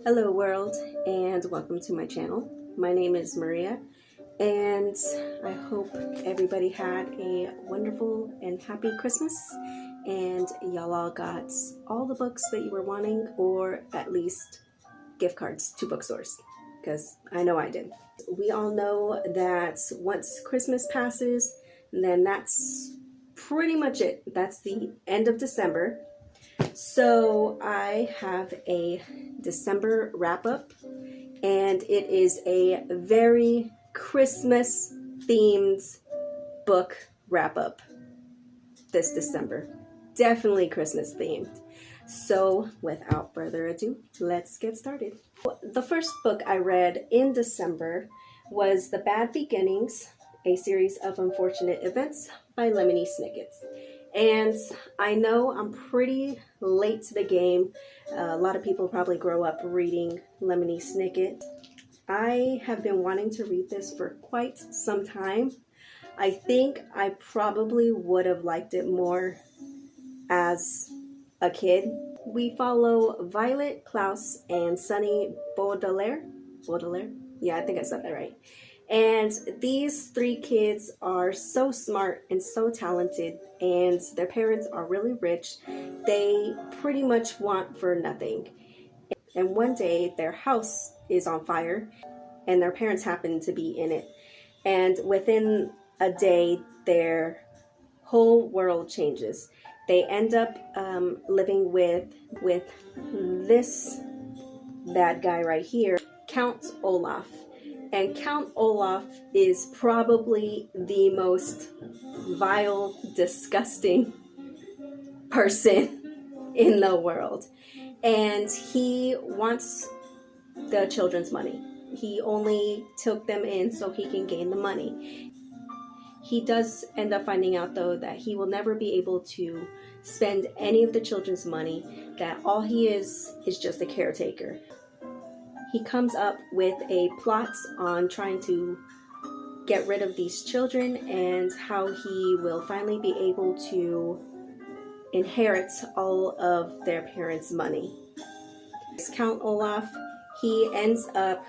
Hello world, and welcome to my channel. My name is Maria, and I hope everybody had a wonderful and happy Christmas, and y'all all got all the books that you were wanting, or at least gift cards to bookstores, because I know I did. We all know that once Christmas passes, then that's pretty much it. That's the end of December. So I have a December wrap-up, and it is a very Christmas themed book wrap-up this December. Definitely Christmas themed. So without further ado, let's get started. The first book I read in December was The Bad Beginnings, a series of unfortunate events by Lemony Snickets. And I know I'm pretty late to the game. A lot of people probably grow up reading Lemony Snicket. I have been wanting to read this for quite some time. I think I probably would have liked it more as a kid. We follow Violet, Klaus, and Sunny Baudelaire. Yeah, I think I said that right. And these three kids are so smart and so talented, and their parents are really rich. They pretty much want for nothing. And one day their house is on fire, and their parents happen to be in it. And within a day, their whole world changes. They end up living with this bad guy right here, Count Olaf. And Count Olaf is probably the most vile, disgusting person in the world. And he wants the children's money. He only took them in so he can gain the money. He does end up finding out, though, that he will never be able to spend any of the children's money, that all he is just a caretaker. He comes up with a plot on trying to get rid of these children and how he will finally be able to inherit all of their parents' money. Count Olaf, he ends up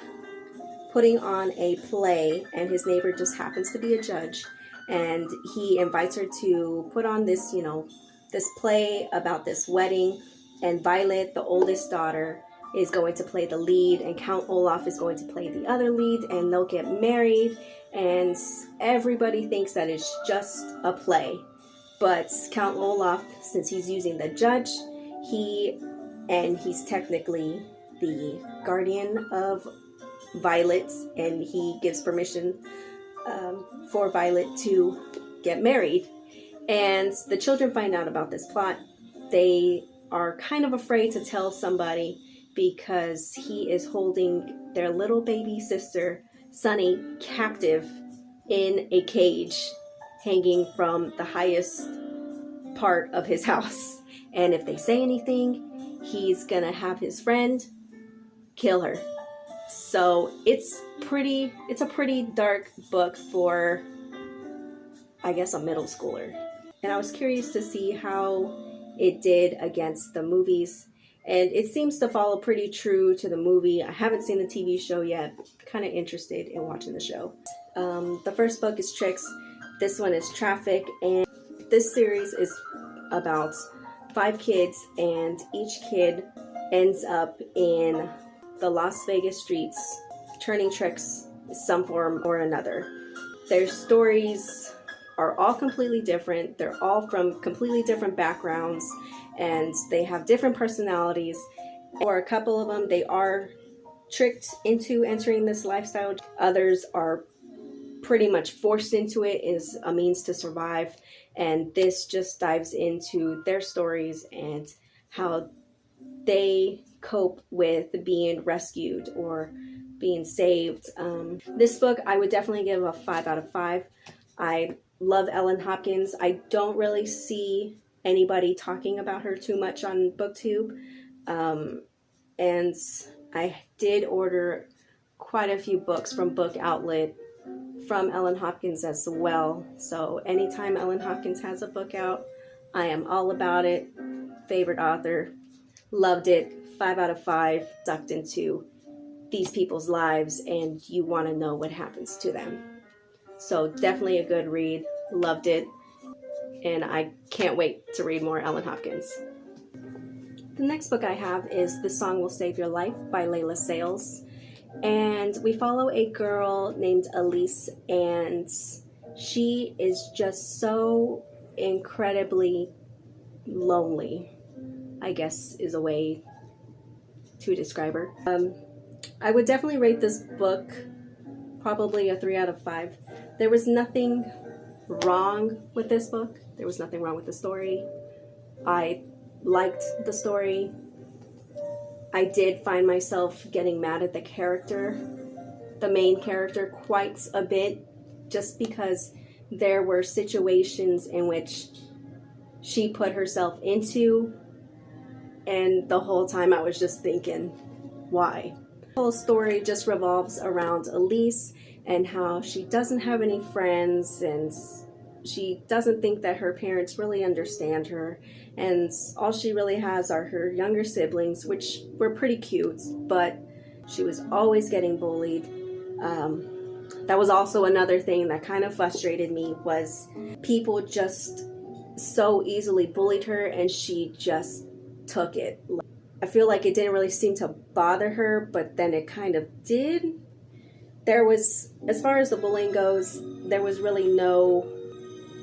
putting on a play, and his neighbor just happens to be a judge, and he invites her to put on this, this play about this wedding, and Violet, the oldest daughter, is going to play the lead, and Count Olaf is going to play the other lead, and they'll get married, and everybody thinks that it's just a play. But Count Olaf, since he's using the judge, he's technically the guardian of Violet, and he gives permission for Violet to get married. And the children find out about this plot. They are kind of afraid to tell somebody, because he is holding their little baby sister, Sunny, captive in a cage hanging from the highest part of his house. And if they say anything, he's gonna have his friend kill her. So it's a pretty dark book for, I guess, a middle schooler. And I was curious to see how it did against the movies. And it seems to follow pretty true to the movie. I haven't seen the TV show yet. Kind of interested in watching the show. The first book is Tricks. This one is Traffic. And this series is about 5 kids, and each kid ends up in the Las Vegas streets, turning tricks in some form or another. Their stories are all completely different. They're all from completely different backgrounds, and they have different personalities. For a couple of them, they are tricked into entering this lifestyle. Others are pretty much forced into it as a means to survive. And this just dives into their stories and how they cope with being rescued or being saved. This book, I would definitely give a 5 out of 5. I love Ellen Hopkins. I don't really see anybody talking about her too much on Booktube. And I did order quite a few books from Book Outlet from Ellen Hopkins as well. So anytime Ellen Hopkins has a book out, I am all about it. Favorite author. Loved it 5 out of 5, sucked into these people's lives, and you want to know what happens to them. So definitely a good read. Loved it. And I can't wait to read more Ellen Hopkins. The next book I have is The Song Will Save Your Life by Leila Sales. And we follow a girl named Elise, and she is just so incredibly lonely, I guess is a way to describe her. I would definitely rate this book probably a 3 out of 5. There was nothing wrong with this book. There was nothing wrong with the story. I liked the story. I did find myself getting mad at the character, the main character, quite a bit, just because there were situations in which she put herself into, and the whole time I was just thinking, why? The whole story just revolves around Elise and how she doesn't have any friends, and she doesn't think that her parents really understand her, and all she really has are her younger siblings, which were pretty cute, but she was always getting bullied. That was also another thing that kind of frustrated me, was people just so easily bullied her and she just took it. I feel like it didn't really seem to bother her, but then it kind of did. There was, as far as the bullying goes, there was really no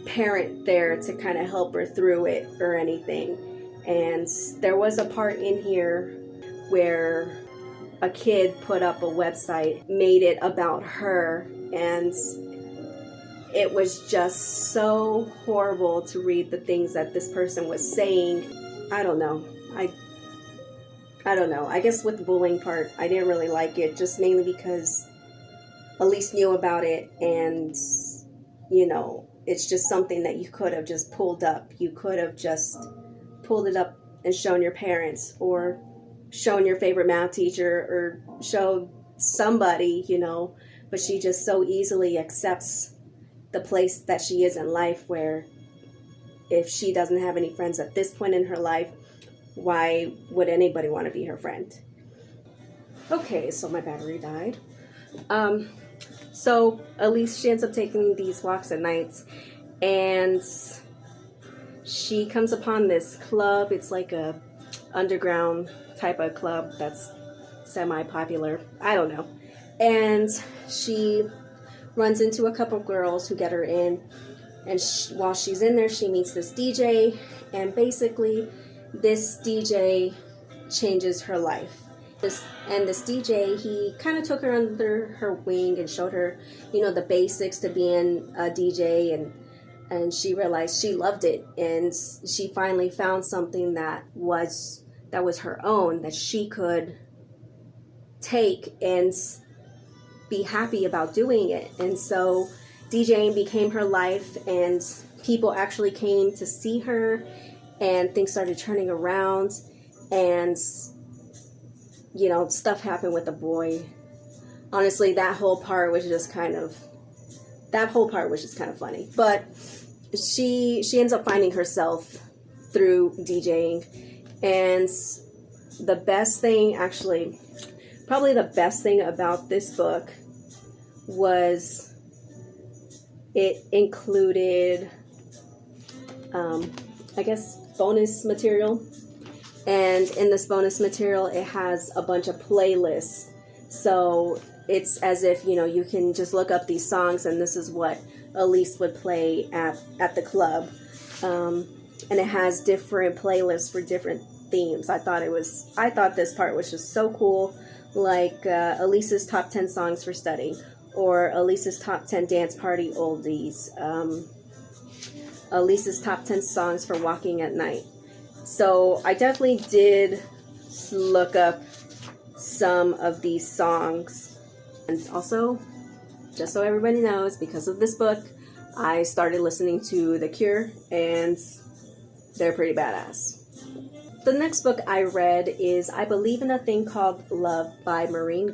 parent there to kind of help her through it or anything. And there was a part in here where a kid put up a website, made it about her, and it was just so horrible to read the things that this person was saying. I don't know. I don't know. I guess with the bullying part, I didn't really like it, just mainly because Elise knew about it, and, you know, it's just something that you could have just pulled up. You could have just pulled it up and shown your parents, or shown your favorite math teacher, or showed somebody, you know, but she just so easily accepts the place that she is in life, where if she doesn't have any friends at this point in her life, why would anybody want to be her friend? Okay, so my battery died. So Elise, she ends up taking these walks at night, and she comes upon this club. It's like a underground type of club that's semi-popular. I don't know. And she runs into a couple girls who get her in, and while she's in there, she meets this DJ, and basically this DJ changes her life. This DJ, he kind of took her under her wing and showed her, you know, the basics to being a DJ, and she realized she loved it, and she finally found something that was her own, that she could take and be happy about doing it. And so DJing became her life, and people actually came to see her, and things started turning around, and, you know, stuff happened with the boy. Honestly, that whole part was just kind of funny. But she ends up finding herself through DJing, and the best thing, actually, probably the best thing about this book was it included, I guess, bonus material. And in this bonus material, it has a bunch of playlists. So it's as if, you know, you can just look up these songs, and this is what Elise would play at the club. And it has different playlists for different themes. I thought this part was just so cool. Like Elise's top 10 songs for studying, or Elise's top 10 dance party oldies, Elise's top 10 songs for walking at night. So I definitely did look up some of these songs. And also, just so everybody knows, because of this book, I started listening to The Cure, and they're pretty badass. The next book I read is I Believe in a Thing Called Love by Maurene.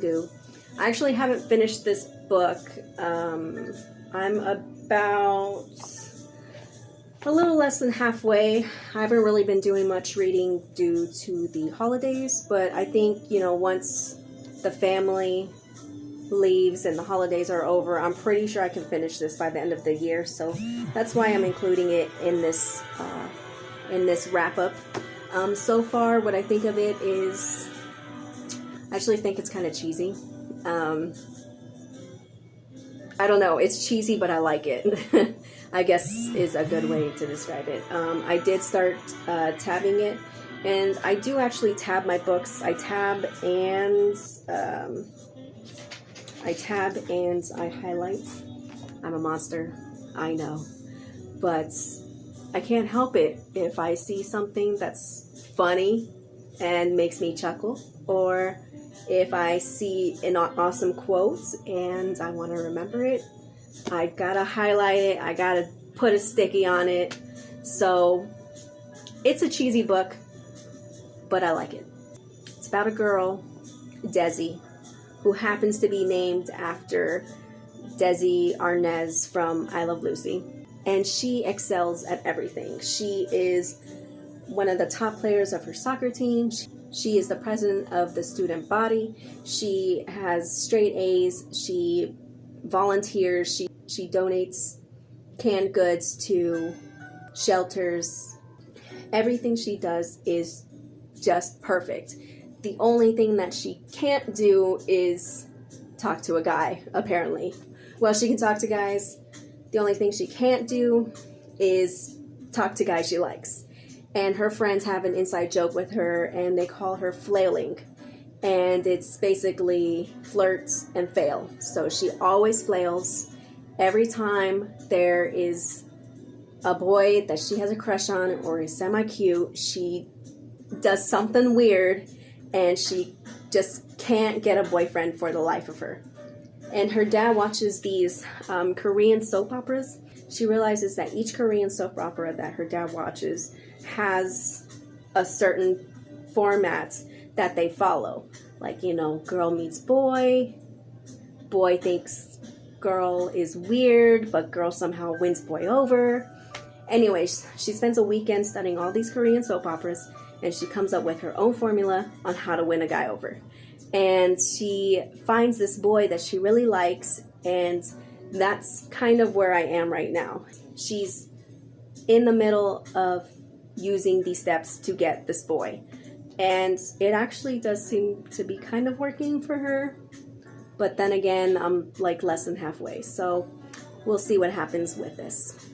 I actually haven't finished this book. I'm about a little less than halfway. I haven't really been doing much reading due to the holidays, but I think, you know, once the family leaves and the holidays are over, I'm pretty sure I can finish this by the end of the year. So that's why I'm including it in this wrap up. So far, what I think of it is, I actually think it's kind of cheesy. I don't know, it's cheesy, but I like it. I guess is a good way to describe it. I did start tabbing it, and I do actually tab my books. I tab and I highlight. I'm a monster, I know, but I can't help it if I see something that's funny and makes me chuckle, or if I see an awesome quote and I want to remember it, I gotta highlight it, I gotta put a sticky on it. So it's a cheesy book, but I like it. It's about a girl, Desi, who happens to be named after Desi Arnaz from I Love Lucy. And she excels at everything. She is one of the top players of her soccer team. She is the president of the student body. She has straight A's. She volunteers. She donates canned goods to shelters. Everything she does is just perfect. The only thing that she can't do is talk to a guy, apparently. Well, she can talk to guys. The only thing she can't do is talk to guys she likes. And her friends have an inside joke with her, and they call her flailing. And it's basically flirt and fail. So she always flails. Every time there is a boy that she has a crush on or is semi-cute, she does something weird, and she just can't get a boyfriend for the life of her. And her dad watches these Korean soap operas. She realizes that each Korean soap opera that her dad watches has a certain format that they follow. Like, you know, girl meets boy, boy thinks girl is weird, but girl somehow wins boy over. Anyways, she spends a weekend studying all these Korean soap operas, and she comes up with her own formula on how to win a guy over. And she finds this boy that she really likes, and that's kind of where I am right now. She's in the middle of using these steps to get this boy, and it actually does seem to be kind of working for her, but then again, I'm like less than halfway, so we'll see what happens with this.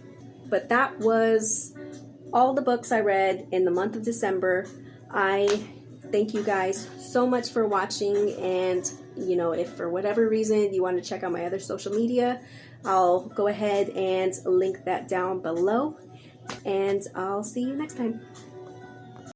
But that was all the books I read in the month of December. I thank you guys so much for watching, and you know, if for whatever reason you want to check out my other social media, I'll go ahead and link that down below, and I'll see you next time.